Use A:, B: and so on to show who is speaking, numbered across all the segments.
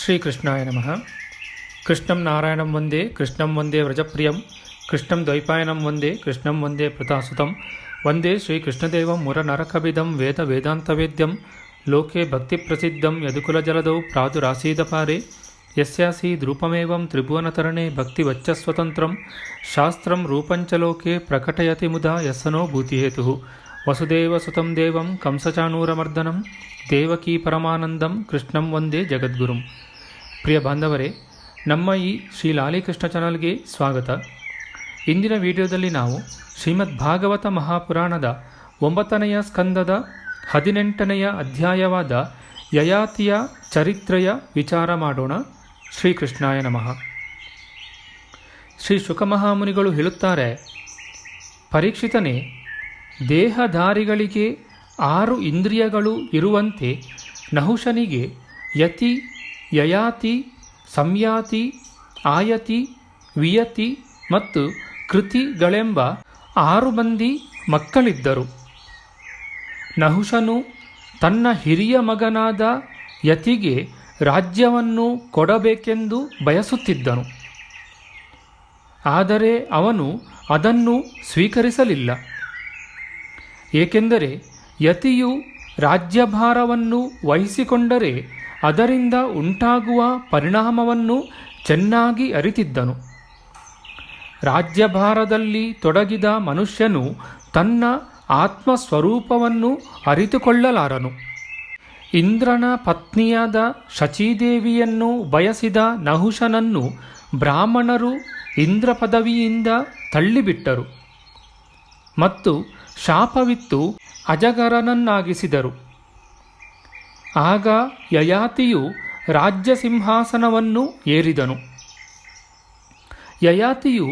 A: ಶ್ರೀಕೃಷ್ಣಾಯ ನಮಃ. ಕೃಷ್ಣಂ ನಾರಾಯಣಂ ವಂದೇ ಕೃಷ್ಣಂ ವಂದೇ ವ್ರಜಪ್ರಿಯಂ ಕೃಷ್ಣಂ ದ್ವೈಪಾಯನಂ ವಂದೇ ಕೃಷ್ಣಂ ವಂದೇ ಪ್ರತಾಸುತಂ ವಂದೇ ಶ್ರೀಕೃಷ್ಣದೇವಂ ಮುರನರಕವಿದಂ ವೇದ ವೇದಾಂತವೇದ್ಯಂ ಲೋಕೆ ಭಕ್ತಿಪ್ರಸಿದ್ಧಂ ಯದುಕುಲಜಲದೌ ಪ್ರಾದುರಾಸೀದಪಾರೆ ಯಸ್ಯಾಸೀದ್ರೂಪಮೇವಂ ತ್ರಿಭುವನತರಣೆ ಭಕ್ತಿವಚ್ಚಸ್ವತಂತ್ರಂ ಶಾಸ್ತ್ರಂ ರೂಪಂಚ ಲೋಕೆ ಪ್ರಕಟಯತಿ ಮುದಾ ಯಸ್ಸನೋ ಭೂತಿಹೇತುಃ ವಸುದೇವಸುತಂ ದೇವಂ ಕಂಸಚಾಣೂರಮರ್ದನಂ ದೇವಕೀ ಪರಮಾನಂದಂ ಕೃಷ್ಣಂ ವಂದೇ ಜಗದ್ಗುರುಂ. ಪ್ರಿಯ ಬಾಂಧವರೇ, ನಮ್ಮ ಈ ಶ್ರೀ ಲಾಲಿಕೃಷ್ಣ ಚಾನಲ್ಗೆ ಸ್ವಾಗತ. ಇಂದಿನ ವಿಡಿಯೋದಲ್ಲಿ ನಾವು ಶ್ರೀಮದ್ ಭಾಗವತ ಮಹಾಪುರಾಣದ 9ನೆಯ ಸ್ಕಂದದ 18ನೆಯ ಅಧ್ಯಾಯವಾದ ಯಯಾತಿಯ ಚರಿತ್ರೆಯ ವಿಚಾರ ಮಾಡೋಣ. ಶ್ರೀಕೃಷ್ಣಾಯ ನಮಃ. ಶ್ರೀ ಶುಕಮಹಾಮುನಿಗಳು ಹೇಳುತ್ತಾರೆ, ಪರೀಕ್ಷಿತನೇ, ದೇಹಧಾರಿಗಳಿಗೆ 6 ಇಂದ್ರಿಯಗಳು ಇರುವಂತೆ ನಹುಷನಿಗೆ ಯತಿ, ಯಯಾತಿ, ಸಂಯಾತಿ, ಆಯತಿ, ವಿಯತಿ ಮತ್ತು ಕೃತಿಗಳೆಂಬ 6 ಮಂದಿ ಮಕ್ಕಳಿದ್ದರು. ನಹುಷನು ತನ್ನ ಹಿರಿಯ ಮಗನಾದ ಯತಿಗೆ ರಾಜ್ಯವನ್ನು ಕೊಡಬೇಕೆಂದು ಬಯಸುತ್ತಿದ್ದನು. ಆದರೆ ಅವನು ಅದನ್ನು ಸ್ವೀಕರಿಸಲಿಲ್ಲ. ಏಕೆಂದರೆ ಯತಿಯು ರಾಜ್ಯಭಾರವನ್ನು ವಹಿಸಿಕೊಂಡರೆ ಅದರಿಂದ ಉಂಟಾಗುವ ಪರಿಣಾಮವನ್ನು ಚೆನ್ನಾಗಿ ಅರಿತಿದ್ದನು. ರಾಜ್ಯಭಾರದಲ್ಲಿ ತೊಡಗಿದ ಮನುಷ್ಯನು ತನ್ನ ಆತ್ಮಸ್ವರೂಪವನ್ನು ಅರಿತುಕೊಳ್ಳಲಾರನು. ಇಂದ್ರನ ಪತ್ನಿಯಾದ ಶಚೀದೇವಿಯನ್ನು ಬಯಸಿದ ನಹುಷನನ್ನು ಬ್ರಾಹ್ಮಣರು ಇಂದ್ರ ಪದವಿಯಿಂದ ತಳ್ಳಿಬಿಟ್ಟರು ಮತ್ತು ಶಾಪವಿತ್ತು ಅಜಗರನನ್ನಾಗಿಸಿದರು. ಆಗ ಯಯಾತಿಯು ರಾಜ್ಯ ಸಿಂಹಾಸನವನ್ನು ಏರಿದನು. ಯಯಾತಿಯು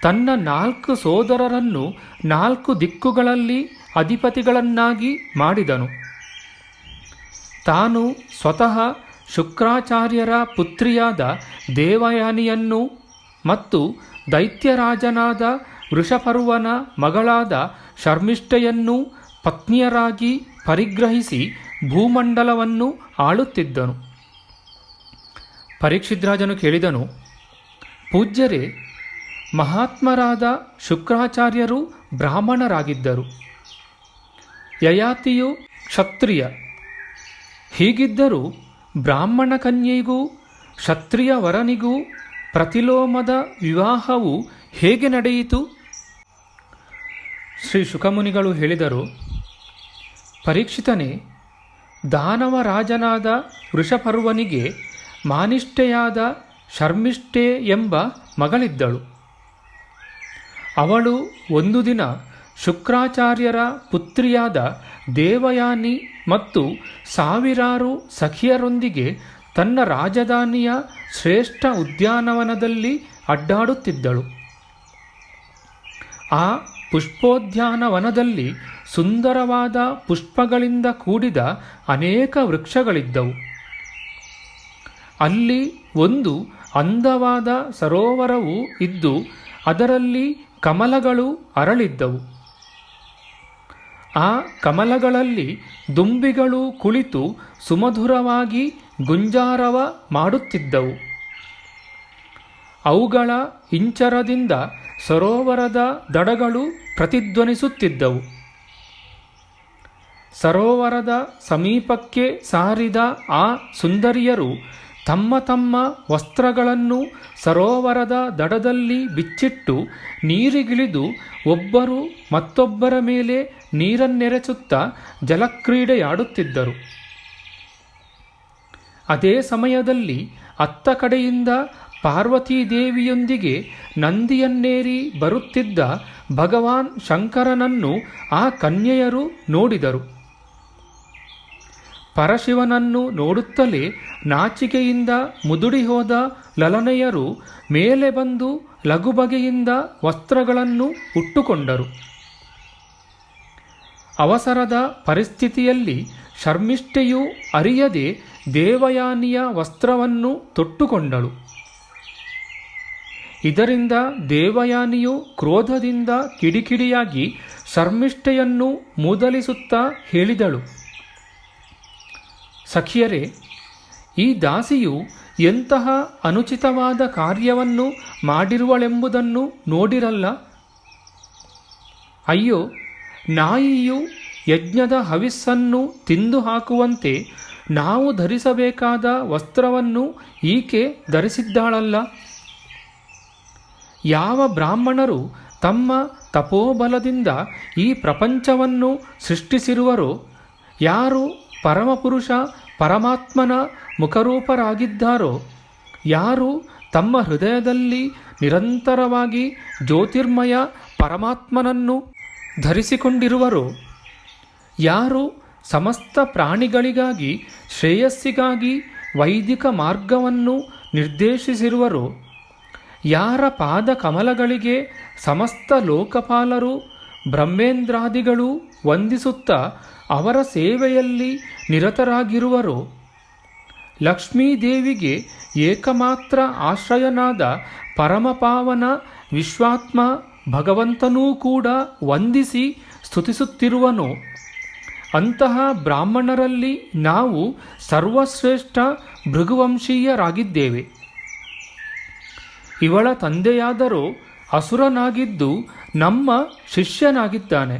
A: ತನ್ನ 4 ಸೋದರರನ್ನು 4 ದಿಕ್ಕುಗಳಲ್ಲಿ ಅಧಿಪತಿಗಳನ್ನಾಗಿ ಮಾಡಿದನು. ತಾನು ಸ್ವತಃ ಶುಕ್ರಾಚಾರ್ಯರ ಪುತ್ರಿಯಾದ ದೇವಯಾನಿಯನ್ನು ಮತ್ತು ದೈತ್ಯರಾಜನಾದ ವೃಷಪರ್ವನ ಮಗಳಾದ ಶರ್ಮಿಷ್ಠೆಯನ್ನು ಪತ್ನಿಯರಾಗಿ ಪರಿಗ್ರಹಿಸಿ ಭೂಮಂಡಲವನ್ನು ಆಳುತ್ತಿದ್ದನು. ಪರೀಕ್ಷಿದ್ರಾಜನು ಕೇಳಿದನು, ಪೂಜ್ಯರೇ, ಮಹಾತ್ಮರಾದ ಶುಕ್ರಾಚಾರ್ಯರು ಬ್ರಾಹ್ಮಣರಾಗಿದ್ದರು. ಯಯಾತಿಯು ಕ್ಷತ್ರಿಯ. ಹೀಗಿದ್ದರೂ ಬ್ರಾಹ್ಮಣ ಕನ್ಯೆಗೂ ಕ್ಷತ್ರಿಯ ವರನಿಗೂ ಪ್ರತಿಲೋಮದ ವಿವಾಹವು ಹೇಗೆ ನಡೆಯಿತು? ಶ್ರೀ ಶುಕಮುನಿಗಳು ಹೇಳಿದರು, ಪರೀಕ್ಷಿತನೇ, ದಾನವರಾಜನಾದ ವೃಷಪರ್ವನಿಗೆ ಮಾನಿಷ್ಠೆಯಾದ ಶರ್ಮಿಷ್ಠೆ ಎಂಬ ಮಗಳಿದ್ದಳು. ಅವಳು ಒಂದು ದಿನ ಶುಕ್ರಾಚಾರ್ಯರ ಪುತ್ರಿಯಾದ ದೇವಯಾನಿ ಮತ್ತು ಸಾವಿರಾರು ಸಖಿಯರೊಂದಿಗೆ ತನ್ನ ರಾಜಧಾನಿಯ ಶ್ರೇಷ್ಠ ಉದ್ಯಾನವನದಲ್ಲಿ ಅಡ್ಡಾಡುತ್ತಿದ್ದಳು. ಆ ಪುಷ್ಪೋದ್ಯಾನವನದಲ್ಲಿ ಸುಂದರವಾದ ಪುಷ್ಪಗಳಿಂದ ಕೂಡಿದ ಅನೇಕ ವೃಕ್ಷಗಳಿದ್ದವು. ಅಲ್ಲಿ ಒಂದು ಅಂದವಾದ ಸರೋವರವು ಇದ್ದು ಅದರಲ್ಲಿ ಕಮಲಗಳು ಅರಳಿದ್ದವು. ಆ ಕಮಲಗಳಲ್ಲಿ ದುಂಬಿಗಳು ಕುಳಿತು ಸುಮಧುರವಾಗಿ ಗುಂಜಾರವ ಮಾಡುತ್ತಿದ್ದವು. ಅವುಗಳ ಇಂಚರದಿಂದ ಸರೋವರದ ದಡಗಳು ಪ್ರತಿಧ್ವನಿಸುತ್ತಿದ್ದವು. ಸರೋವರದ ಸಮೀಪಕ್ಕೆ ಸಾರಿದ ಆ ಸುಂದರಿಯರು ತಮ್ಮ ತಮ್ಮ ವಸ್ತ್ರಗಳನ್ನು ಸರೋವರದ ದಡದಲ್ಲಿ ಬಿಚ್ಚಿಟ್ಟು ನೀರಿಗಿಳಿದು ಒಬ್ಬರು ಮತ್ತೊಬ್ಬರ ಮೇಲೆ ನೀರನ್ನೆರಚುತ್ತಾ ಜಲಕ್ರೀಡೆಯಾಡುತ್ತಿದ್ದರು. ಅದೇ ಸಮಯದಲ್ಲಿ ಅತ್ತ ಕಡೆಯಿಂದ ಪಾರ್ವತೀದೇವಿಯೊಂದಿಗೆ ನಂದಿಯನ್ನೇರಿ ಬರುತ್ತಿದ್ದ ಭಗವಾನ್ ಶಂಕರನನ್ನು ಆ ಕನ್ಯೆಯರು ನೋಡಿದರು. ಪರಶಿವನನ್ನು ನೋಡುತ್ತಲೇ ನಾಚಿಕೆಯಿಂದ ಮುದುಡಿ ಹೋದ ಲಲನೆಯರು ಮೇಲೆ ಬಂದು ಲಘುಬಗೆಯಿಂದ ವಸ್ತ್ರಗಳನ್ನು ಉಟ್ಟುಕೊಂಡರು. ಅವಸರದ ಪರಿಸ್ಥಿತಿಯಲ್ಲಿ ಶರ್ಮಿಷ್ಠೆಯು ಅರಿಯದೆ ದೇವಯಾನಿಯ ವಸ್ತ್ರವನ್ನು ತೊಟ್ಟುಕೊಂಡಳು. ಇದರಿಂದ ದೇವಯಾನಿಯು ಕ್ರೋಧದಿಂದ ಕಿಡಿಕಿಡಿಯಾಗಿ ಶರ್ಮಿಷ್ಠೆಯನ್ನು ಮೂದಲಿಸುತ್ತಾ ಹೇಳಿದಳು, ಸಖಿಯರೇ, ಈ ದಾಸಿಯು ಎಂತಹ ಅನುಚಿತವಾದ ಕಾರ್ಯವನ್ನು ಮಾಡಿರುವಳೆಂಬುದನ್ನು ನೋಡಿರಲ್ಲ. ಅಯ್ಯೋ, ನಾಯಿಯು ಯಜ್ಞದ ಹವಿಸ್ಸನ್ನು ತಿಂದು ಹಾಕುವಂತೆ ನಾವು ಧರಿಸಬೇಕಾದ ವಸ್ತ್ರವನ್ನು ಈಕೆ ಧರಿಸಿದ್ದಾಳಲ್ಲ. ಯಾವ ಬ್ರಾಹ್ಮಣರು ತಮ್ಮ ತಪೋಬಲದಿಂದ ಈ ಪ್ರಪಂಚವನ್ನು ಸೃಷ್ಟಿಸಿರುವರೋ, ಯಾರು ಪರಮಪುರುಷ ಪರಮಾತ್ಮನ ಮುಖರೂಪರಾಗಿದ್ದಾರೋ, ಯಾರು ತಮ್ಮ ಹೃದಯದಲ್ಲಿ ನಿರಂತರವಾಗಿ ಜ್ಯೋತಿರ್ಮಯ ಪರಮಾತ್ಮನನ್ನು ಧರಿಸಿಕೊಂಡಿರುವರೋ, ಯಾರು ಸಮಸ್ತ ಪ್ರಾಣಿಗಳಿಗಾಗಿ ಶ್ರೇಯಸ್ಸಿಗಾಗಿ ವೈದಿಕ ಮಾರ್ಗವನ್ನು ನಿರ್ದೇಶಿಸಿರುವರೋ, ಯಾರ ಪಾದ ಕಮಲಗಳಿಗೆ ಸಮಸ್ತ ಲೋಕಪಾಲರು ಬ್ರಹ್ಮೇಂದ್ರಾದಿಗಳು ವಂದಿಸುತ್ತಾ ಅವರ ಸೇವೆಯಲ್ಲಿ ನಿರತರಾಗಿರುವರೋ, ಲಕ್ಷ್ಮೀದೇವಿಗೆ ಏಕಮಾತ್ರ ಆಶ್ರಯನಾದ ಪರಮಪಾವನ ವಿಶ್ವಾತ್ಮ ಭಗವಂತನೂ ಕೂಡ ವಂದಿಸಿ ಸ್ತುತಿಸುತ್ತಿರುವನೋ, ಅಂತಹ ಬ್ರಾಹ್ಮಣರಲ್ಲಿ ನಾವು ಸರ್ವಶ್ರೇಷ್ಠ ಭೃಗುವಂಶೀಯರಾಗಿದ್ದೇವೆ. ಇವಳ ತಂದೆಯಾದರೋ ಅಸುರನಾಗಿದ್ದು ನಮ್ಮ ಶಿಷ್ಯನಾಗಿದ್ದಾನೆ.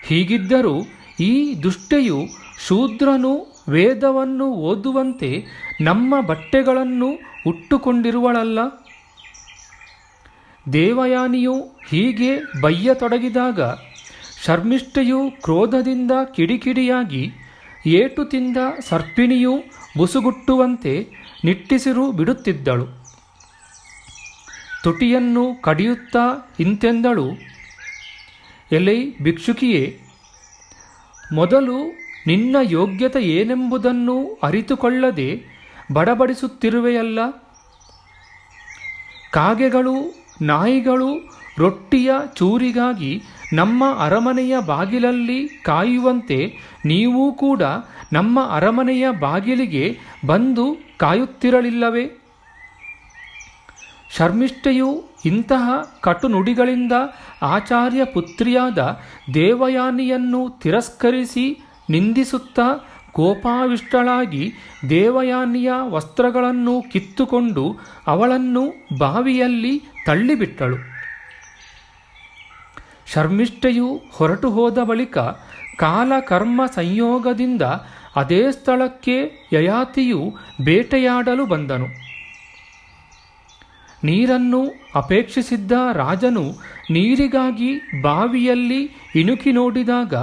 A: ಹೀಗಿದ್ದರೂ ಈ ದುಷ್ಟೆಯು ಶೂದ್ರನು ವೇದವನ್ನು ಓದುವಂತೆ ನಮ್ಮ ಬಟ್ಟೆಗಳನ್ನು ಉಟ್ಟುಕೊಂಡಿರುವಳಲ್ಲ. ದೇವಯಾನಿಯು ಹೀಗೆ ಬಯ್ಯತೊಡಗಿದಾಗ ಶರ್ಮಿಷ್ಠೆಯು ಕ್ರೋಧದಿಂದ ಕಿಡಿಕಿಡಿಯಾಗಿ ಏಟು ತಿಂದ ಸರ್ಪಿಣಿಯು ಬುಸುಗುಟ್ಟುವಂತೆ ನಿಟ್ಟಿಸಿರು ಬಿಡುತ್ತಿದ್ದಳು. ತುಟಿಯನ್ನು ಕಡಿಯುತ್ತಾ ಇಂತೆಂದಳು, ಎಲೈ ಭಿಕ್ಷುಕಿಯೇ, ಮೊದಲು ನಿನ್ನ ಯೋಗ್ಯತೆ ಏನೆಂಬುದನ್ನು ಅರಿತುಕೊಳ್ಳದೆ ಬಡಬಡಿಸುತ್ತಿರುವೆಯಲ್ಲ. ಕಾಗೆಗಳು ನಾಯಿಗಳು ರೊಟ್ಟಿಯ ಚೂರಿಗಾಗಿ ನಮ್ಮ ಅರಮನೆಯ ಬಾಗಿಲಲ್ಲಿ ಕಾಯುವಂತೆ ನೀವೂ ಕೂಡ ನಮ್ಮ ಅರಮನೆಯ ಬಾಗಿಲಿಗೆ ಬಂದು ಕಾಯುತ್ತಿರಲಿಲ್ಲವೇ? ಶರ್ಮಿಷ್ಠೆಯು ಇಂತಹ ಕಟು ನುಡಿಗಳಿಂದ ಆಚಾರ್ಯ ಪುತ್ರಿಯಾದ ದೇವಯಾನಿಯನ್ನು ತಿರಸ್ಕರಿಸಿ ನಿಂದಿಸುತ್ತಾ ಕೋಪಾವಿಷ್ಟಳಾಗಿ ದೇವಯಾನಿಯ ವಸ್ತ್ರಗಳನ್ನು ಕಿತ್ತುಕೊಂಡು ಅವಳನ್ನು ಬಾವಿಯಲ್ಲಿ ತಳ್ಳಿಬಿಟ್ಟಳು. ಶರ್ಮಿಷ್ಠೆಯು ಹೊರಟು ಹೋದ ಬಳಿಕ ಕಾಲಕರ್ಮ ಸಂಯೋಗದಿಂದ ಅದೇ ಸ್ಥಳಕ್ಕೆ ಯಯಾತಿಯು ಬೇಟೆಯಾಡಲು ಬಂದನು. ನೀರನ್ನು ಅಪೇಕ್ಷಿಸಿದ್ದ ರಾಜನು ನೀರಿಗಾಗಿ ಬಾವಿಯಲ್ಲಿ ಇಣುಕಿ ನೋಡಿದಾಗ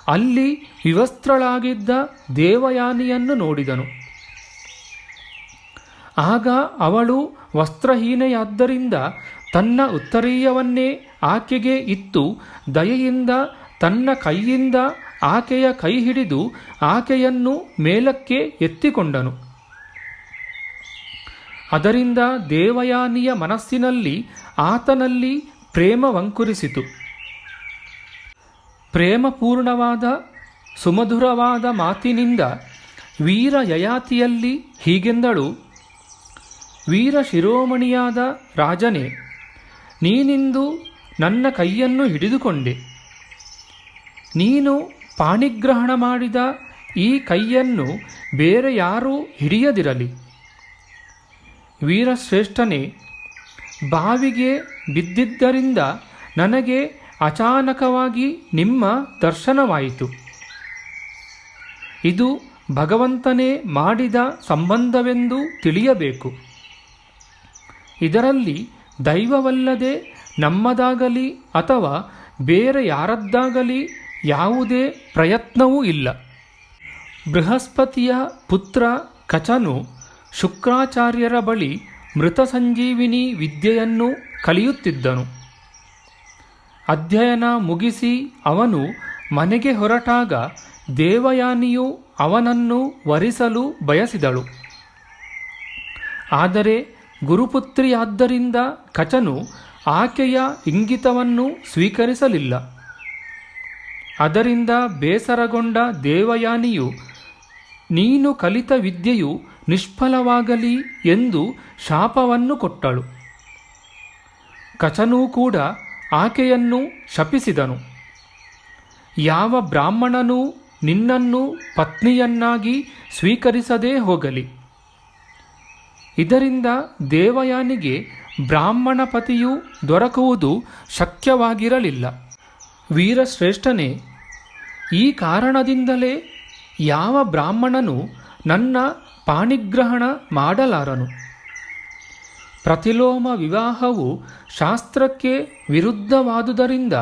A: ಅಲ್ಲಿ ವಿವಸ್ತ್ರಳಾಗಿದ್ದ ದೇವಯಾನಿಯನ್ನು ನೋಡಿದನು. ಆಗ ಅವಳು ವಸ್ತ್ರಹೀನೆಯಾದ್ದರಿಂದ ತನ್ನ ಉತ್ತರೀಯವನ್ನೇ ಆಕೆಗೆ ಇತ್ತು ದಯೆಯಿಂದ ತನ್ನ ಕೈಯಿಂದ ಆಕೆಯ ಕೈ ಹಿಡಿದು ಆಕೆಯನ್ನು ಮೇಲಕ್ಕೆ ಎತ್ತಿಕೊಂಡನು. ಅದರಿಂದ ದೇವಯಾನಿಯ ಮನಸ್ಸಿನಲ್ಲಿ ಆತನಲ್ಲಿ ಪ್ರೇಮವಂಕುರಿಸಿತು. ಪ್ರೇಮಪೂರ್ಣವಾದ ಸುಮಧುರವಾದ ಮಾತಿನಿಂದ ವೀರ ಯಯಾತಿಯಲ್ಲಿ ಹೀಗೆಂದಳು, ವೀರ ಶಿರೋಮಣಿಯಾದ ರಾಜನೇ, ನೀನಿಂದು ನನ್ನ ಕೈಯನ್ನು ಹಿಡಿದುಕೊಂಡೆ. ನೀನು ಪಾಣಿಗ್ರಹಣ ಮಾಡಿದ ಈ ಕೈಯನ್ನು ಬೇರೆ ಯಾರೂ ಹಿಡಿಯದಿರಲಿ. ವೀರಶ್ರೇಷ್ಠನೇ, ಬಾವಿಗೆ ಬಿದ್ದಿದ್ದರಿಂದ ನನಗೆ ಅಚಾನಕವಾಗಿ ನಿಮ್ಮ ದರ್ಶನವಾಯಿತು. ಇದು ಭಗವಂತನೇ ಮಾಡಿದ ಸಂಬಂಧವೆಂದು ತಿಳಿಯಬೇಕು. ಇದರಲ್ಲಿ ದೈವವಲ್ಲದೆ ನಮ್ಮದಾಗಲಿ ಅಥವಾ ಬೇರೆ ಯಾರದ್ದಾಗಲಿ ಯಾವುದೇ ಪ್ರಯತ್ನವೂ ಇಲ್ಲ. ಬೃಹಸ್ಪತಿಯ ಪುತ್ರ ಕಚನು ಶುಕ್ರಾಚಾರ್ಯರ ಬಳಿ ಮೃತ ಸಂಜೀವಿನಿ ವಿದ್ಯೆಯನ್ನು ಕಲಿಯುತ್ತಿದ್ದನು. ಅಧ್ಯಯನ ಮುಗಿಸಿ ಅವನು ಮನೆಗೆ ಹೊರಟಾಗ ದೇವಯಾನಿಯು ಅವನನ್ನು ವರಿಸಲು ಬಯಸಿದಳು. ಆದರೆ ಗುರುಪುತ್ರಿಯಾದ್ದರಿಂದ ಕಚನು ಆಕೆಯ ಇಂಗಿತವನ್ನು ಸ್ವೀಕರಿಸಲಿಲ್ಲ. ಅದರಿಂದ ಬೇಸರಗೊಂಡ ದೇವಯಾನಿಯು, ನೀನು ಕಲಿತ ವಿದ್ಯೆಯು ನಿಷ್ಫಲವಾಗಲಿ ಎಂದು ಶಾಪವನ್ನು ಕೊಟ್ಟಳು. ಕಚನೂ ಕೂಡ ಆಕೆಯನ್ನು ಶಪಿಸಿದನು. ಯಾವ ಬ್ರಾಹ್ಮಣನೂ ನಿನ್ನನ್ನು ಪತ್ನಿಯನ್ನಾಗಿ ಸ್ವೀಕರಿಸದೇ ಹೋಗಲಿ. ಇದರಿಂದ ದೇವಯಾನಿಗೆ ಬ್ರಾಹ್ಮಣ ಪತಿಯು ದೊರಕುವುದು ಶಕ್ಯವಾಗಿರಲಿಲ್ಲ. ವೀರಶ್ರೇಷ್ಠನೇ, ಈ ಕಾರಣದಿಂದಲೇ ಯಾವ ಬ್ರಾಹ್ಮಣನು ನನ್ನ ಪಾಣಿಗ್ರಹಣ ಮಾಡಲಾರನು. ಪ್ರತಿಲೋಮ ವಿವಾಹವು ಶಾಸ್ತ್ರಕ್ಕೆ ವಿರುದ್ಧವಾದುದರಿಂದ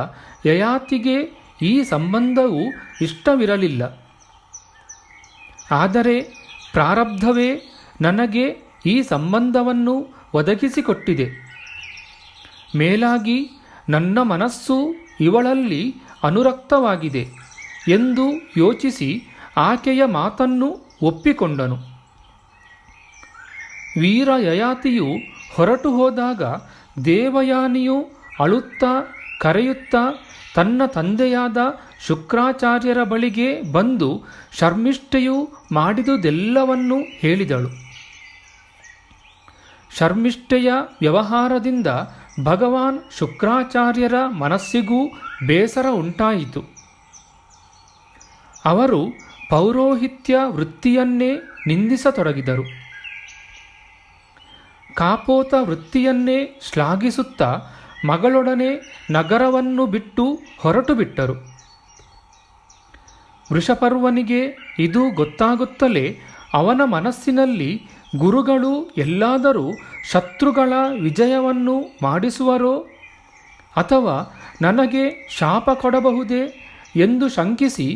A: ಯಯಾತಿಗೆ ಈ ಸಂಬಂಧವು ಇಷ್ಟವಿರಲಿಲ್ಲ. ಆದರೆ ಪ್ರಾರಬ್ಧವೇ ನನಗೆ ಈ ಸಂಬಂಧವನ್ನು ಒದಗಿಸಿಕೊಟ್ಟಿದೆ. ಮೇಲಾಗಿ ನನ್ನ ಮನಸ್ಸು ಇವಳಲ್ಲಿ ಅನುರಕ್ತವಾಗಿದೆ ಎಂದು ಯೋಚಿಸಿ ಆಕೆಯ ಮಾತನ್ನು ಒಪ್ಪಿಕೊಂಡನು. ವೀರ ಯಯಾತಿಯು ಹೊರಟು ಹೋದಾಗ ದೇವಯಾನಿಯು ಅಳುತ್ತಾ ಕರೆಯುತ್ತಾ ತನ್ನ ತಂದೆಯಾದ ಶುಕ್ರಾಚಾರ್ಯರ ಬಳಿಗೆ ಬಂದು ಶರ್ಮಿಷ್ಠೆಯು ಮಾಡಿದುದೆಲ್ಲವನ್ನೂ ಹೇಳಿದಳು. ಶರ್ಮಿಷ್ಠೆಯ ವ್ಯವಹಾರದಿಂದ ಭಗವಾನ್ ಶುಕ್ರಾಚಾರ್ಯರ ಮನಸ್ಸಿಗೂ ಬೇಸರ ಉಂಟಾಯಿತು. ಅವರು ಪೌರೋಹಿತ್ಯ ವೃತ್ತಿಯನ್ನೇ ನಿಂದಿಸತೊಡಗಿದರು. ಕಾಪೋತ ವೃತ್ತಿಯನ್ನೇ ಶ್ಲಾಘಿಸುತ್ತಾ ಮಗಳೊಡನೆ ನಗರವನ್ನು ಬಿಟ್ಟು ಹೊರಟು ಬಿಟ್ಟರು. ವೃಷಪರ್ವನಿಗೆ ಇದು ಗೊತ್ತಾಗುತ್ತಲೇ ಅವನ ಮನಸ್ಸಿನಲ್ಲಿ ಗುರುಗಳು ಎಲ್ಲಾದರೂ ಶತ್ರುಗಳ ವಿಜಯವನ್ನು ಮಾಡಿಸುವರೋ ಅಥವಾ ನನಗೆ ಶಾಪ ಕೊಡಬಹುದೇ ಎಂದು ಶಂಕಿಸಿ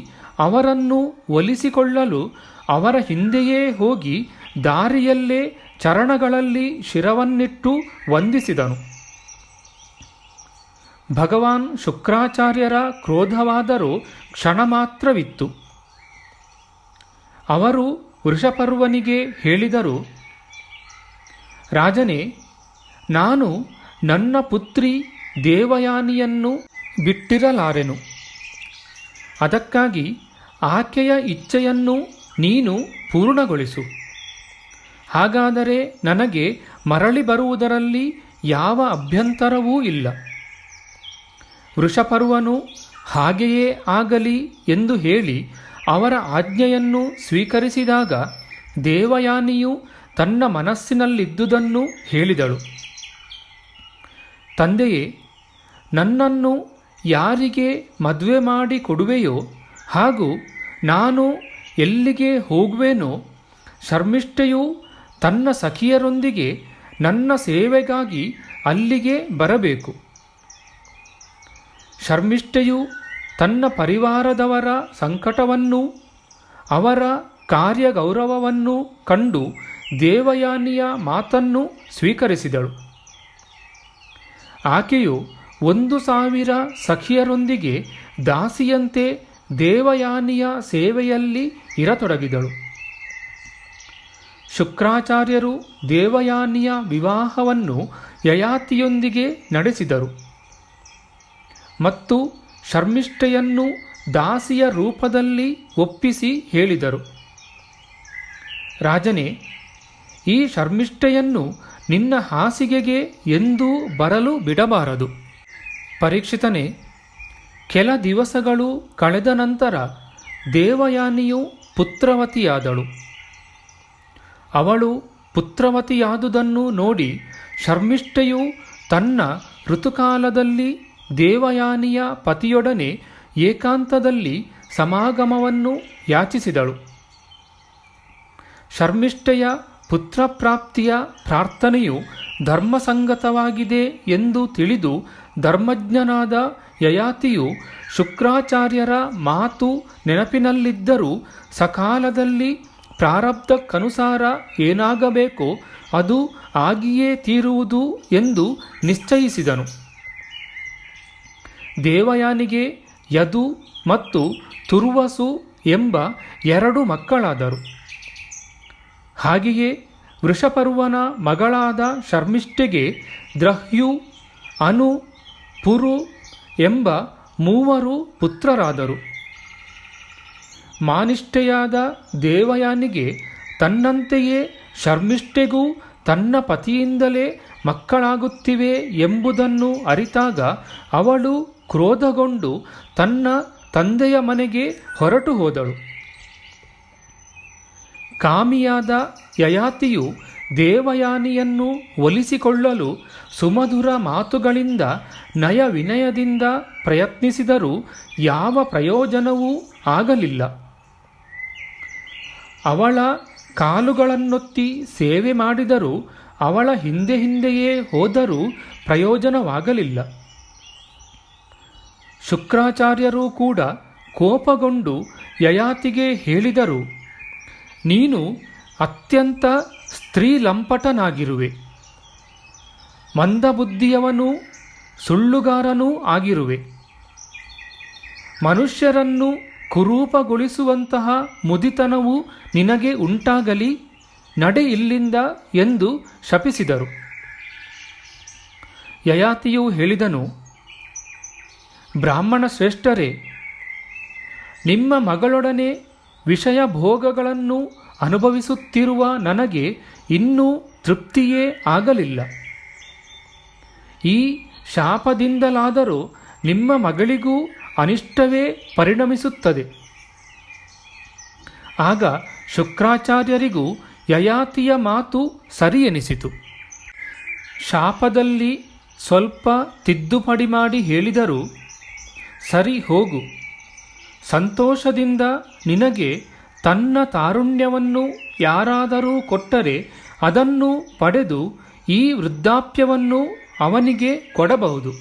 A: ಅವರನ್ನು ಒಲಿಸಿಕೊಳ್ಳಲು ಅವರ ಹಿಂದೆಯೇ ಹೋಗಿ ದಾರಿಯಲ್ಲೇ ಚರಣಗಳಲ್ಲಿ ಶಿರವನ್ನಿಟ್ಟು ವಂದಿಸಿದನು. ಭಗವಾನ್ ಶುಕ್ರಾಚಾರ್ಯರ ಕ್ರೋಧವಾದರೂ ಕ್ಷಣ ಮಾತ್ರವಿತ್ತು. ಅವರು ವೃಷಪರ್ವನಿಗೆ ಹೇಳಿದರು, ರಾಜನೇ, ನಾನು ನನ್ನ ಪುತ್ರಿ ದೇವಯಾನಿಯನ್ನು ಬಿಟ್ಟಿರಲಾರೆನು. ಅದಕ್ಕಾಗಿ ಆಕೆಯ ಇಚ್ಛೆಯನ್ನು ನೀನು ಪೂರ್ಣಗೊಳಿಸು. ಹಾಗಾದರೆ ನನಗೆ ಮರಳಿ ಬರುವುದರಲ್ಲಿ ಯಾವ ಅಭ್ಯಂತರವೂ ಇಲ್ಲ. ವೃಷಪರ್ವನು ಹಾಗೆಯೇ ಆಗಲಿ ಎಂದು ಹೇಳಿ ಅವರ ಆಜ್ಞೆಯನ್ನು ಸ್ವೀಕರಿಸಿದಾಗ ದೇವಯಾನಿಯು ತನ್ನ ಮನಸ್ಸಿನಲ್ಲಿದ್ದುದನ್ನು ಹೇಳಿದಳು. ತಂದೆಯೇ, ನನ್ನನ್ನು ಯಾರಿಗೆ ಮದುವೆ ಮಾಡಿ ಕೊಡುವೆಯೋ ಹಾಗೂ ನಾನು ಎಲ್ಲಿಗೆ ಹೋಗುವೆನೋ ಶರ್ಮಿಷ್ಠೆಯು ತನ್ನ ಸಖಿಯರೊಂದಿಗೆ ನನ್ನ ಸೇವೆಗಾಗಿ ಅಲ್ಲಿಗೆ ಬರಬೇಕು. ಶರ್ಮಿಷ್ಠೆಯು ತನ್ನ ಪರಿವಾರದವರ ಸಂಕಟವನ್ನೂ ಅವರ ಕಾರ್ಯಗೌರವವನ್ನೂ ಕಂಡು ದೇವಯಾನಿಯ ಮಾತನ್ನು ಸ್ವೀಕರಿಸಿದಳು. ಆಕೆಯು 1,000 ಸಖಿಯರೊಂದಿಗೆ ದಾಸಿಯಂತೆ ದೇವಯಾನಿಯ ಸೇವೆಯಲ್ಲಿ ಇರತೊಡಗಿದಳು. ಶುಕ್ರಾಚಾರ್ಯರು ದೇವಯಾನಿಯ ವಿವಾಹವನ್ನು ಯಯಾತಿಯೊಂದಿಗೆ ನಡೆಸಿದರು ಮತ್ತು ಶರ್ಮಿಷ್ಠೆಯನ್ನು ದಾಸಿಯ ರೂಪದಲ್ಲಿ ಒಪ್ಪಿಸಿ ಹೇಳಿದರು, ರಾಜನೇ, ಈ ಶರ್ಮಿಷ್ಠೆಯನ್ನು ನಿನ್ನ ಹಾಸಿಗೆಗೆ ಎಂದೂ ಬರಲು ಬಿಡಬಾರದು. ಪರೀಕ್ಷಿತನೇ, ಕೆಲ ದಿವಸಗಳು ಕಳೆದ ನಂತರ ದೇವಯಾನಿಯು ಪುತ್ರವತಿಯಾದಳು. ಅವಳು ಪುತ್ರವತಿಯಾದುದನ್ನು ನೋಡಿ ಶರ್ಮಿಷ್ಠೆಯು ತನ್ನ ಋತುಕಾಲದಲ್ಲಿ ದೇವಯಾನಿಯ ಪತಿಯೊಡನೆ ಏಕಾಂತದಲ್ಲಿ ಸಮಾಗಮವನ್ನು ಯಾಚಿಸಿದಳು. ಶರ್ಮಿಷ್ಠೆಯ ಪುತ್ರಪ್ರಾಪ್ತಿಯ ಪ್ರಾರ್ಥನೆಯು ಧರ್ಮಸಂಗತವಾಗಿದೆ ಎಂದು ತಿಳಿದು ಧರ್ಮಜ್ಞನಾದ ಯಯಾತಿಯು ಶುಕ್ರಾಚಾರ್ಯರ ಮಾತು ನೆನಪಿನಲ್ಲಿದ್ದರೂ ಸಕಾಲದಲ್ಲಿ ಪ್ರಾರಬ್ಧಕ್ಕನುಸಾರ ಏನಾಗಬೇಕೋ ಅದು ಆಗಿಯೇ ತೀರುವುದು ಎಂದು ನಿಶ್ಚಯಿಸಿದನು. ದೇವಯಾನಿಗೆ ಯದು ಮತ್ತು ತುರ್ವಸು ಎಂಬ 2 ಮಕ್ಕಳಾದರು. ಹಾಗೆಯೇ ವೃಷಪರ್ವನ ಮಗಳಾದ ಶರ್ಮಿಷ್ಠೆಗೆ ದ್ರಹ್ಯು, ಅನು, ಪುರು ಎಂಬ 3 ಪುತ್ರರಾದರು. ಮಾನಿಷ್ಠೆಯಾದ ದೇವಯಾನಿಗೆ ತನ್ನಂತೆಯೇ ಶರ್ಮಿಷ್ಠೆಗೂ ತನ್ನ ಪತಿಯಿಂದಲೇ ಮಕ್ಕಳಾಗುತ್ತಿವೆ ಎಂಬುದನ್ನು ಅರಿತಾಗ ಅವಳು ಕ್ರೋಧಗೊಂಡು ತನ್ನ ತಂದೆಯ ಮನೆಗೆ ಹೊರಟು ಹೋದಳು. ಕಾಮಿಯಾದ ಯಯಾತಿಯು ದೇವಯಾನಿಯನ್ನು ಒಲಿಸಿಕೊಳ್ಳಲು ಸುಮಧುರ ಮಾತುಗಳಿಂದ ನಯ ವಿನಯದಿಂದ ಪ್ರಯತ್ನಿಸಿದರೂ ಯಾವ ಪ್ರಯೋಜನವೂ ಆಗಲಿಲ್ಲ. ಅವಳ ಕಾಲುಗಳನ್ನೊತ್ತಿ ಸೇವೆ ಮಾಡಿದರೂ ಅವಳ ಹಿಂದೆ ಹಿಂದೆಯೇ ಹೋದರೂ ಪ್ರಯೋಜನವಾಗಲಿಲ್ಲ. ಶುಕ್ರಾಚಾರ್ಯರೂ ಕೂಡ ಕೋಪಗೊಂಡು ಯಯಾತಿಗೆ ಹೇಳಿದರು, ನೀನು ಅತ್ಯಂತ ಸ್ತ್ರೀಲಂಪಟನಾಗಿರುವೆ, ಮಂದಬುದ್ಧಿಯವನೂ ಸುಳ್ಳುಗಾರನೂ ಆಗಿರುವೆ. ಮನುಷ್ಯರನ್ನು ಕುರೂಪಗೊಳಿಸುವಂತಹ ಮುದಿತನವು ನಿನಗೆ ಉಂಟಾಗಲಿ, ನಡೆ ಇಲ್ಲಿಂದ ಎಂದು ಶಪಿಸಿದರು. ಯಯಾತಿಯು ಹೇಳಿದನು, ಬ್ರಾಹ್ಮಣ ಶ್ರೇಷ್ಠರೇ, ನಿಮ್ಮ ಮಗಳೊಡನೆ ವಿಷಯ ಭೋಗಗಳನ್ನು ಅನುಭವಿಸುತ್ತಿರುವ ನನಗೆ ಇನ್ನೂ ತೃಪ್ತಿಯೇ ಆಗಲಿಲ್ಲ. ಈ ಶಾಪದಿಂದಲಾದರೂ ನಿಮ್ಮ ಮಗಳಿಗೂ ಅನಿಷ್ಟವೇ ಪರಿಣಮಿಸುತ್ತದೆ. ಆಗ ಶುಕ್ರಾಚಾರ್ಯರಿಗೂ ಯಯಾತಿಯ ಮಾತು ಸರಿ ಎನಿಸಿತು. ಶಾಪದಲ್ಲಿ ಸ್ವಲ್ಪ ತಿದ್ದುಪಡಿ ಮಾಡಿ ಹೇಳಿದರು, ಸರಿ ಹೋಗು, ಸಂತೋಷದಿಂದ ನಿನಗೆ ತನ್ನ ತಾರುಣ್ಯವನ್ನು ಯಾರಾದರೂ ಕೊಟ್ಟರೆ ಅದನ್ನು ಪಡೆದು ಈ ವೃದ್ಧಾಪ್ಯವನ್ನು ಅವನಿಗೆ ಕೊಡಬಹುದು.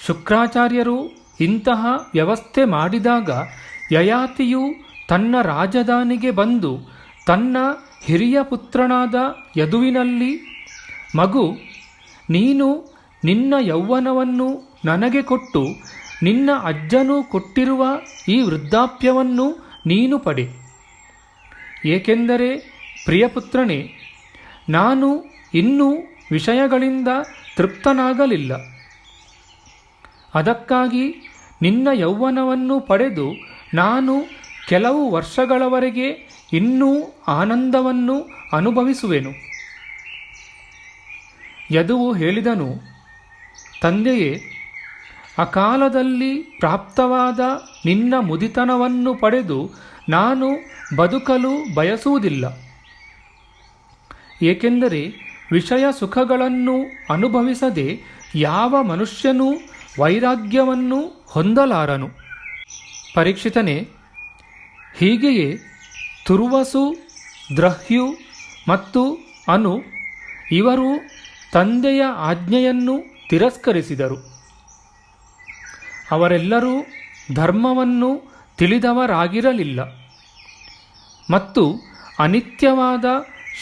A: ಶುಕ್ರಾಚಾರ್ಯರು ಇಂತಹ ವ್ಯವಸ್ಥೆ ಮಾಡಿದಾಗ ಯಯಾತಿಯು ತನ್ನ ರಾಜಧಾನಿಗೆ ಬಂದು ತನ್ನ ಹಿರಿಯ ಪುತ್ರನಾದ ಯದುವಿನಲ್ಲಿ, ಮಗು, ನೀನು ನಿನ್ನ ಯೌವನವನ್ನು ನನಗೆ ಕೊಟ್ಟು ನಿನ್ನ ಅಜ್ಜನು ಕೊಟ್ಟಿರುವ ಈ ವೃದ್ಧಾಪ್ಯವನ್ನು ನೀನು ಪಡೆ. ಏಕೆಂದರೆ ಪ್ರಿಯಪುತ್ರನೇ, ನಾನು ಇನ್ನೂ ವಿಷಯಗಳಿಂದ ತೃಪ್ತನಾಗಲಿಲ್ಲ. ಅದಕ್ಕಾಗಿ ನಿನ್ನ ಯೌವನವನ್ನು ಪಡೆದು ನಾನು ಕೆಲವು ವರ್ಷಗಳವರೆಗೆ ಇನ್ನೂ ಆನಂದವನ್ನು ಅನುಭವಿಸುವೆನು. ಯದುವು ಹೇಳಿದನು, ತಂದೆಯೇ, ಅಕಾಲದಲ್ಲಿ ಪ್ರಾಪ್ತವಾದ ನಿನ್ನ ಮುದಿತನವನ್ನು ಪಡೆದು ನಾನು ಬದುಕಲು ಬಯಸುವುದಿಲ್ಲ. ಏಕೆಂದರೆ ವಿಷಯ ಸುಖಗಳನ್ನು ಅನುಭವಿಸದೆ ಯಾವ ಮನುಷ್ಯನೂ ವೈರಾಗ್ಯವನ್ನು ಹೊಂದಲಾರನು. ಪರೀಕ್ಷಿತನೇ, ಹೀಗೆಯೇ ತುರ್ವಸು, ದ್ರಹ್ಯು ಮತ್ತು ಅನು ಇವರು ತಂದೆಯ ಆಜ್ಞೆಯನ್ನು ತಿರಸ್ಕರಿಸಿದರು. ಅವರೆಲ್ಲರೂ ಧರ್ಮವನ್ನು ತಿಳಿದವರಾಗಿರಲಿಲ್ಲ ಮತ್ತು ಅನಿತ್ಯವಾದ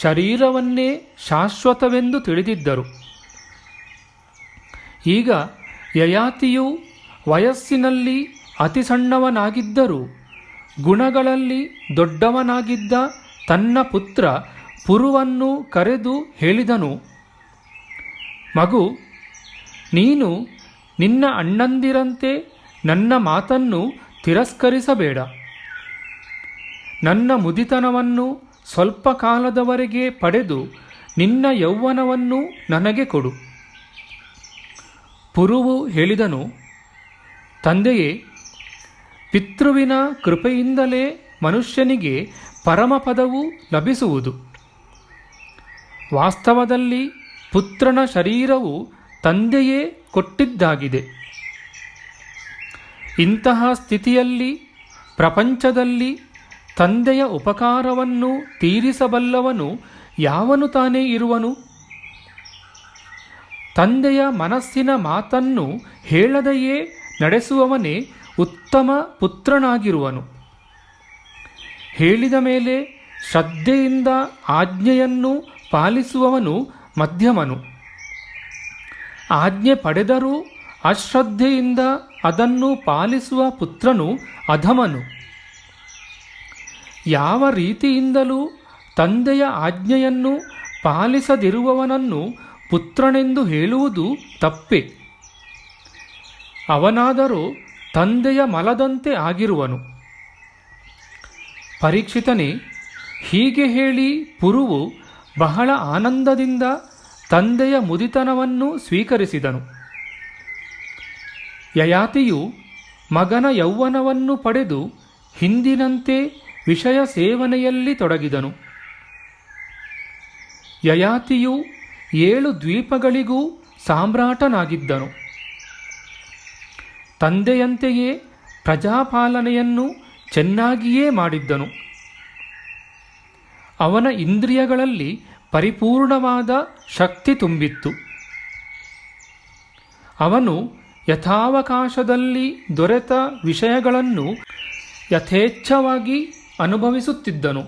A: ಶರೀರವನ್ನೇ ಶಾಶ್ವತವೆಂದು ತಿಳಿದಿದ್ದರು. ಈಗ ಯಯಾತಿಯು ವಯಸ್ಸಿನಲ್ಲಿ ಅತಿ ಸಣ್ಣವನಾಗಿದ್ದರೂ ಗುಣಗಳಲ್ಲಿ ದೊಡ್ಡವನಾಗಿದ್ದ ತನ್ನ ಪುತ್ರ ಪುರುವನ್ನು ಕರೆದು ಹೇಳಿದನು, ಮಗು, ನೀನು ನಿನ್ನ ಅಣ್ಣಂದಿರಂತೆ ನನ್ನ ಮಾತನ್ನು ತಿರಸ್ಕರಿಸಬೇಡ. ನನ್ನ ಮುದಿತನವನ್ನು ಸ್ವಲ್ಪ ಕಾಲದವರೆಗೆ ಪಡೆದು ನಿನ್ನ ಯೌವನವನ್ನು ನನಗೆ ಕೊಡು. ಪುರುವು ಹೇಳಿದನು, ತಂದೆಯೇ, ಪಿತೃವಿನ ಕೃಪೆಯಿಂದಲೇ ಮನುಷ್ಯನಿಗೆ ಪರಮಪದವು ಲಭಿಸುವುದು. ವಾಸ್ತವದಲ್ಲಿ ಪುತ್ರನ ಶರೀರವು ತಂದೆಯೇ ಕೊಟ್ಟಿದ್ದಾಗಿದೆ. ಇಂತಹ ಸ್ಥಿತಿಯಲ್ಲಿ ಪ್ರಪಂಚದಲ್ಲಿ ತಂದೆಯ ಉಪಕಾರವನ್ನು ತೀರಿಸಬಲ್ಲವನು ಯಾವನು ತಾನೇ ಇರುವನು? ತಂದೆಯ ಮನಸ್ಸಿನ ಮಾತನ್ನು ಹೇಳದೆಯೇ ನಡೆಸುವವನೇ ಉತ್ತಮ ಪುತ್ರನಾಗಿರುವನು. ಹೇಳಿದ ಮೇಲೆ ಶ್ರದ್ಧೆಯಿಂದ ಆಜ್ಞೆಯನ್ನು ಪಾಲಿಸುವವನು ಮಧ್ಯಮನು. ಆಜ್ಞೆ ಪಡೆದರೂ ಅಶ್ರದ್ಧೆಯಿಂದ ಅದನ್ನು ಪಾಲಿಸುವ ಪುತ್ರನು ಅಧಮನು. ಯಾವ ರೀತಿಯಿಂದಲೂ ತಂದೆಯ ಆಜ್ಞೆಯನ್ನು ಪಾಲಿಸದಿರುವವನನ್ನು ಪುತ್ರನೆಂದು ಹೇಳುವುದು ತಪ್ಪೆ. ಅವನಾದರೂ ತಂದೆಯ ಮಲದಂತೆ ಆಗಿರುವನು. ಪರೀಕ್ಷಿತನೇ, ಹೀಗೆ ಹೇಳಿ ಪುರುವು ಬಹಳ ಆನಂದದಿಂದ ತಂದೆಯ ಮುದಿತನವನ್ನು ಸ್ವೀಕರಿಸಿದನು. ಯಯಾತಿಯು ಮಗನ ಯೌವನವನ್ನು ಪಡೆದು ಹಿಂದಿನಂತೆ ವಿಷಯ ಸೇವನೆಯಲ್ಲಿ ತೊಡಗಿದನು. ಯಯಾತಿಯು 7 ದ್ವೀಪಗಳಿಗೂ ಸಾಮ್ರಾಟನಾಗಿದ್ದನು. ತಂದೆಯಂತೆಯೇ ಪ್ರಜಾಪಾಲನೆಯನ್ನು ಚೆನ್ನಾಗಿಯೇ ಮಾಡಿದ್ದನು. ಅವನ ಇಂದ್ರಿಯಗಳಲ್ಲಿ ಪರಿಪೂರ್ಣವಾದ ಶಕ್ತಿ ತುಂಬಿತ್ತು. ಅವನು ಯಥಾವಕಾಶದಲ್ಲಿ ದೊರೆತ ವಿಷಯಗಳನ್ನು ಯಥೇಚ್ಛವಾಗಿ ಅನುಭವಿಸುತ್ತಿದ್ದನು.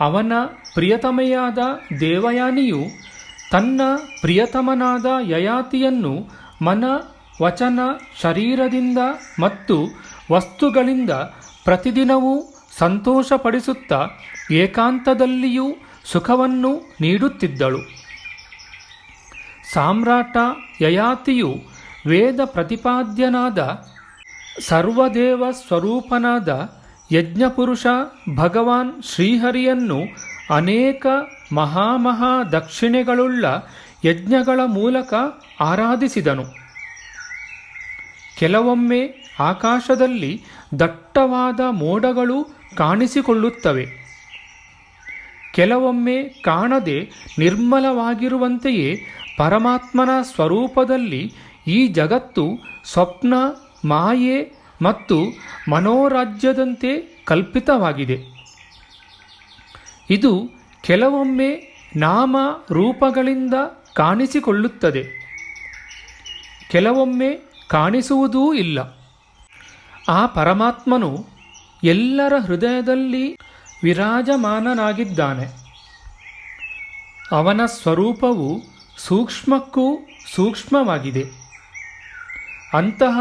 A: ಅವನ ಪ್ರಿಯತಮೆಯಾದ ದೇವಯಾನಿಯು ತನ್ನ ಪ್ರಿಯತಮನಾದ ಯಯಾತಿಯನ್ನು ಮನ, ವಚನ, ಶರೀರದಿಂದ ಮತ್ತು ವಸ್ತುಗಳಿಂದ ಪ್ರತಿದಿನವೂ ಸಂತೋಷಪಡಿಸುತ್ತಾ ಏಕಾಂತದಲ್ಲಿಯೂ ಸುಖವನ್ನು ನೀಡುತ್ತಿದ್ದಳು. ಸಾಮ್ರಾಟ ಯಯಾತಿಯು ವೇದ ಪ್ರತಿಪಾದ್ಯನಾದ ಸರ್ವದೇವ ಸ್ವರೂಪನಾದ ಯಜ್ಞಪುರುಷ ಭಗವಾನ್ ಶ್ರೀಹರಿಯನ್ನು ಅನೇಕ ಮಹಾಮಹಾ ದಕ್ಷಿಣೆಗಳುಳ್ಳ ಯಜ್ಞಗಳ ಮೂಲಕ ಆರಾಧಿಸಿದನು. ಕೆಲವೊಮ್ಮೆ ಆಕಾಶದಲ್ಲಿ ದಟ್ಟವಾದ ಮೋಡಗಳು ಕಾಣಿಸಿಕೊಳ್ಳುತ್ತವೆ. ಕೆಲವೊಮ್ಮೆ ಕಾಣದೆ ನಿರ್ಮಲವಾಗಿರುವಂತೆಯೇ ಪರಮಾತ್ಮನ ಸ್ವರೂಪದಲ್ಲಿ ಈ ಜಗತ್ತು ಸ್ವಪ್ನ, ಮಾಯೆ ಮತ್ತು ಮನೋರಾಜ್ಯದಂತೆ ಕಲ್ಪಿತವಾಗಿದೆ. ಇದು ಕೆಲವೊಮ್ಮೆ ನಾಮ ರೂಪಗಳಿಂದ ಕಾಣಿಸಿಕೊಳ್ಳುತ್ತದೆ, ಕೆಲವೊಮ್ಮೆ ಕಾಣಿಸುವುದೂ ಇಲ್ಲ. ಆ ಪರಮಾತ್ಮನು ಎಲ್ಲರ ಹೃದಯದಲ್ಲಿ ವಿರಾಜಮಾನನಾಗಿದ್ದಾನೆ. ಅವನ ಸ್ವರೂಪವು ಸೂಕ್ಷ್ಮಕ್ಕೂ ಸೂಕ್ಷ್ಮವಾಗಿದೆ. ಅಂತಹ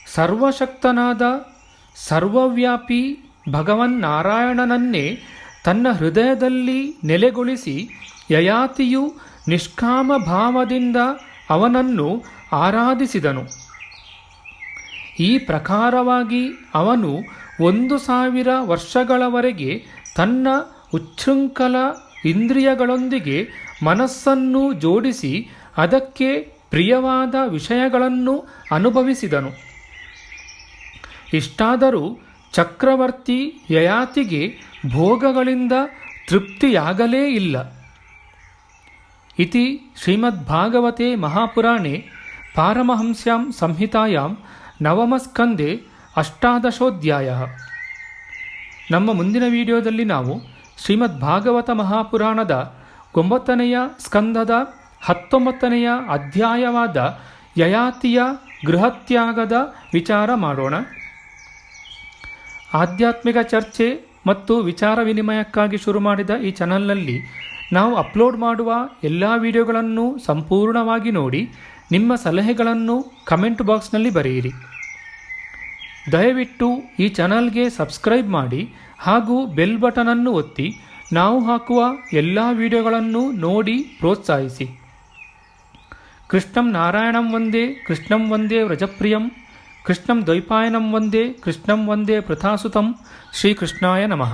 A: ಸರ್ವಶಕ್ತನಾದ ಸರ್ವವ್ಯಾಪಿ ಭಗವನ್ನಾರಾಯಣನನ್ನೇ ತನ್ನ ಹೃದಯದಲ್ಲಿ ನೆಲೆಗೊಳಿಸಿ ಯಯಾತಿಯು ನಿಷ್ಕಾಮ ಭಾವದಿಂದ ಅವನನ್ನು ಆರಾಧಿಸಿದನು. ಈ ಪ್ರಕಾರವಾಗಿ ಅವನು 1000 ವರ್ಷಗಳವರೆಗೆ ತನ್ನ ಉಚ್ಛೃಂಖಲ ಇಂದ್ರಿಯಗಳೊಂದಿಗೆ ಮನಸ್ಸನ್ನು ಜೋಡಿಸಿ ಅದಕ್ಕೆ ಪ್ರಿಯವಾದ ವಿಷಯಗಳನ್ನು ಅನುಭವಿಸಿದನು. ಇಷ್ಟಾದರೂ ಚಕ್ರವರ್ತಿ ಯಯಾತಿಗೆ ಭೋಗಗಳಿಂದ ತೃಪ್ತಿಯಾಗಲೇ ಇಲ್ಲ. ಇತಿ ಶ್ರೀಮದ್ಭಾಗವತೆ ಮಹಾಪುರಾಣೆ ಪಾರಮಹಂಸ್ಯಾಂ ಸಂಹಿತಾಯಾಂ ನವಮಸ್ಕಂದೆ 18ೋಧ್ಯಾಯ. ನಮ್ಮ ಮುಂದಿನ ವಿಡಿಯೋದಲ್ಲಿ ನಾವು ಶ್ರೀಮದ್ಭಾಗವತ ಮಹಾಪುರಾಣದ 9ನೆಯ ಸ್ಕಂದದ 19ನೆಯ ಅಧ್ಯಾಯವಾದ ಯಯಾತಿಯ ಗೃಹತ್ಯಾಗದ ವಿಚಾರ ಮಾಡೋಣ. ಆಧ್ಯಾತ್ಮಿಕ ಚರ್ಚೆ ಮತ್ತು ವಿಚಾರ ವಿನಿಮಯಕ್ಕಾಗಿ ಶುರು ಮಾಡಿದ ಈ ಚಾನಲ್ನಲ್ಲಿ ನಾವು ಅಪ್ಲೋಡ್ ಮಾಡುವ ಎಲ್ಲ ವಿಡಿಯೋಗಳನ್ನು ಸಂಪೂರ್ಣವಾಗಿ ನೋಡಿ ನಿಮ್ಮ ಸಲಹೆಗಳನ್ನು ಕಮೆಂಟ್ ಬಾಕ್ಸ್ನಲ್ಲಿ ಬರೆಯಿರಿ. ದಯವಿಟ್ಟು ಈ ಚಾನಲ್ಗೆ ಸಬ್ಸ್ಕ್ರೈಬ್ ಮಾಡಿ ಹಾಗೂ ಬೆಲ್ ಬಟನನ್ನು ಒತ್ತಿ ನಾವು ಹಾಕುವ ಎಲ್ಲ ವಿಡಿಯೋಗಳನ್ನು ನೋಡಿ ಪ್ರೋತ್ಸಾಹಿಸಿ. ಕೃಷ್ಣಂ ನಾರಾಯಣಂ ವಂದೇ ಕೃಷ್ಣಂ ವಂದೇ ವ್ರಜಪ್ರಿಯಂ ಕೃಷ್ಣಂ ದ್ವೈಪಾಯನಂ ವಂದೇ ಕೃಷ್ಣಂ ವಂದೇ ಪೃಥಾಸುತಂ ಶ್ರೀಕೃಷ್ಣಾಯ ನಮಃ.